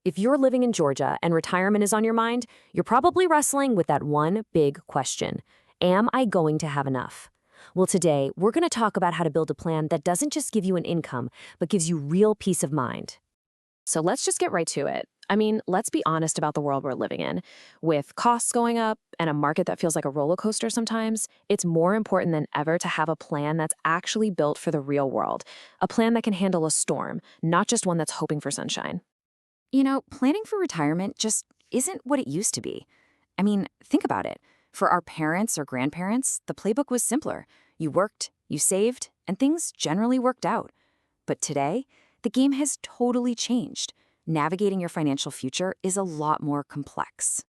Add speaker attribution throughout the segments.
Speaker 1: If you're living in Georgia and retirement is on your mind, you're probably wrestling with that one big question. Am I going to have enough? Well, today, we're going to talk about how to build a plan that doesn't just give you an income, but gives you real peace of mind. So let's just get right to it. I mean, let's be honest about the world we're living in. With costs going up and a market that feels like a roller coaster sometimes, it's more important than ever to have a plan that's actually built for the real world. A plan that can handle a storm, not just one that's hoping for sunshine.
Speaker 2: Planning for retirement just isn't what it used to be. I mean, think about it. For our parents or grandparents, the playbook was simpler. You worked, you saved, and things generally worked out. But today, the game has totally changed. Navigating your financial future is a lot more complex.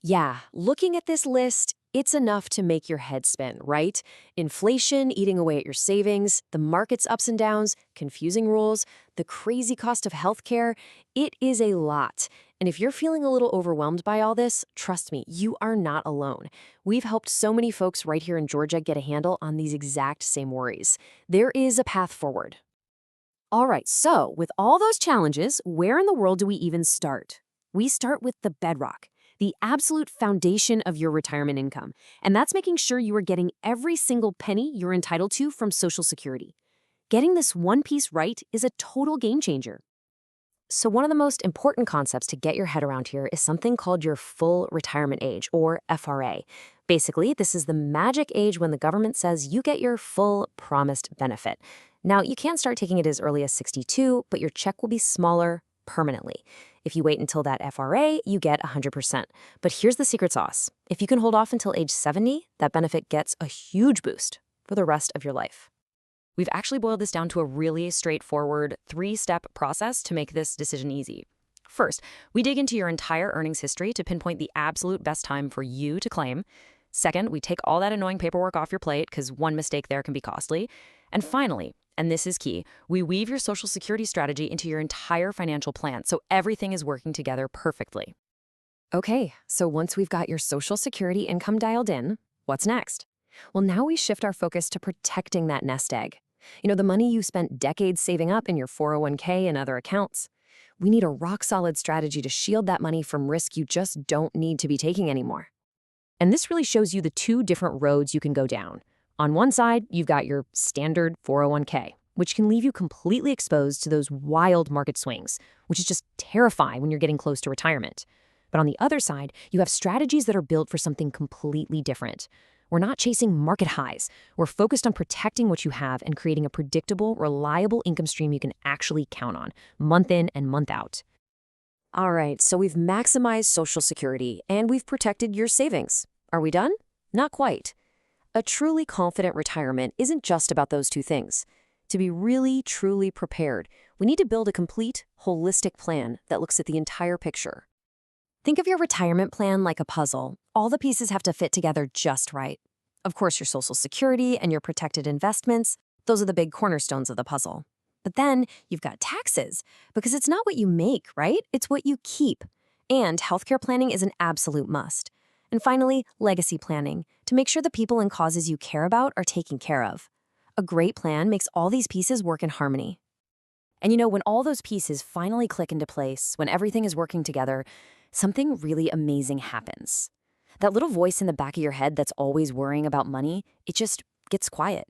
Speaker 1: Yeah, looking at this list, it's enough to make your head spin, right? Inflation eating away at your savings, the market's ups and downs, confusing rules, the crazy cost of healthcare. It is a lot. And if you're feeling a little overwhelmed by all this, trust me, you are not alone. We've helped so many folks right here in Georgia get a handle on these exact same worries. There is a path forward. All right, so with all those challenges, where in the world do we even start? We start with the bedrock, the absolute foundation of your retirement income. And that's making sure you are getting every single penny you're entitled to from Social Security. Getting this one piece right is a total game changer. So one of the most important concepts to get your head around here is something called your full retirement age, or FRA. Basically, this is the magic age when the government says you get your full promised benefit. Now, you can start taking it as early as 62, but your check will be smaller permanently. If you wait until that FRA, you get 100%. But here's the secret sauce. If you can hold off until age 70, that benefit gets a huge boost for the rest of your life. We've actually boiled this down to a really straightforward 3-step process to make this decision easy. First, we dig into your entire earnings history to pinpoint the absolute best time for you to claim. Second, we take all that annoying paperwork off your plate because one mistake there can be costly. And finally, and this is key, we weave your Social Security strategy into your entire financial plan so everything is working together perfectly. Okay, so once we've got your Social Security income dialed in, what's next? Well, now we shift our focus to protecting that nest egg. The money you spent decades saving up in your 401k and other accounts. We need a rock-solid strategy to shield that money from risk you just don't need to be taking anymore. And this really shows you the two different roads you can go down. On one side, you've got your standard 401k, which can leave you completely exposed to those wild market swings, which is just terrifying when you're getting close to retirement. But on the other side, you have strategies that are built for something completely different. We're not chasing market highs. We're focused on protecting what you have and creating a predictable, reliable income stream you can actually count on, month in and month out. All right, so we've maximized Social Security and we've protected your savings. Are we done? Not quite. A truly confident retirement isn't just about those two things. To be really, truly prepared, we need to build a complete, holistic plan that looks at the entire picture. Think of your retirement plan like a puzzle. All the pieces have to fit together just right. Of course, your Social Security and your protected investments, those are the big cornerstones of the puzzle. But then you've got taxes, because it's not what you make, right? It's what you keep. And healthcare planning is an absolute must. And finally, legacy planning, to make sure the people and causes you care about are taken care of. A great plan makes all these pieces work in harmony. And when all those pieces finally click into place, when everything is working together, something really amazing happens. That little voice in the back of your head that's always worrying about money, it just gets quiet.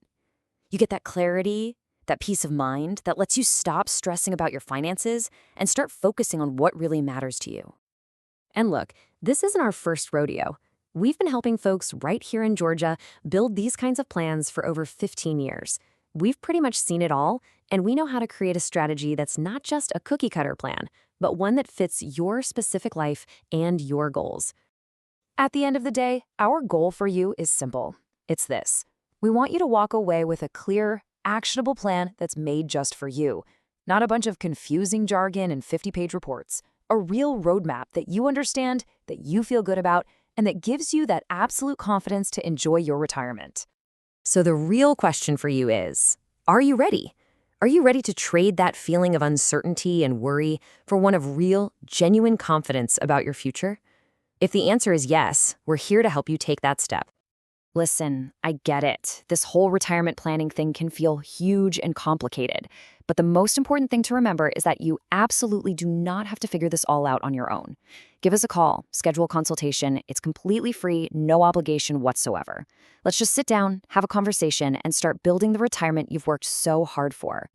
Speaker 1: You get that clarity, that peace of mind that lets you stop stressing about your finances and start focusing on what really matters to you. And look, this isn't our first rodeo. We've been helping folks right here in Georgia build these kinds of plans for over 15 years. We've pretty much seen it all, and we know how to create a strategy that's not just a cookie-cutter plan, but one that fits your specific life and your goals. At the end of the day, our goal for you is simple. It's this. We want you to walk away with a clear, actionable plan that's made just for you. Not a bunch of confusing jargon and 50-page reports. A real roadmap that you understand, that you feel good about, and that gives you that absolute confidence to enjoy your retirement. So the real question for you is, are you ready? Are you ready to trade that feeling of uncertainty and worry for one of real, genuine confidence about your future? If the answer is yes, we're here to help you take that step.
Speaker 2: Listen, I get it. This whole retirement planning thing can feel huge and complicated. But the most important thing to remember is that you absolutely do not have to figure this all out on your own. Give us a call, schedule a consultation. It's completely free, no obligation whatsoever. Let's just sit down, have a conversation, and start building the retirement you've worked so hard for.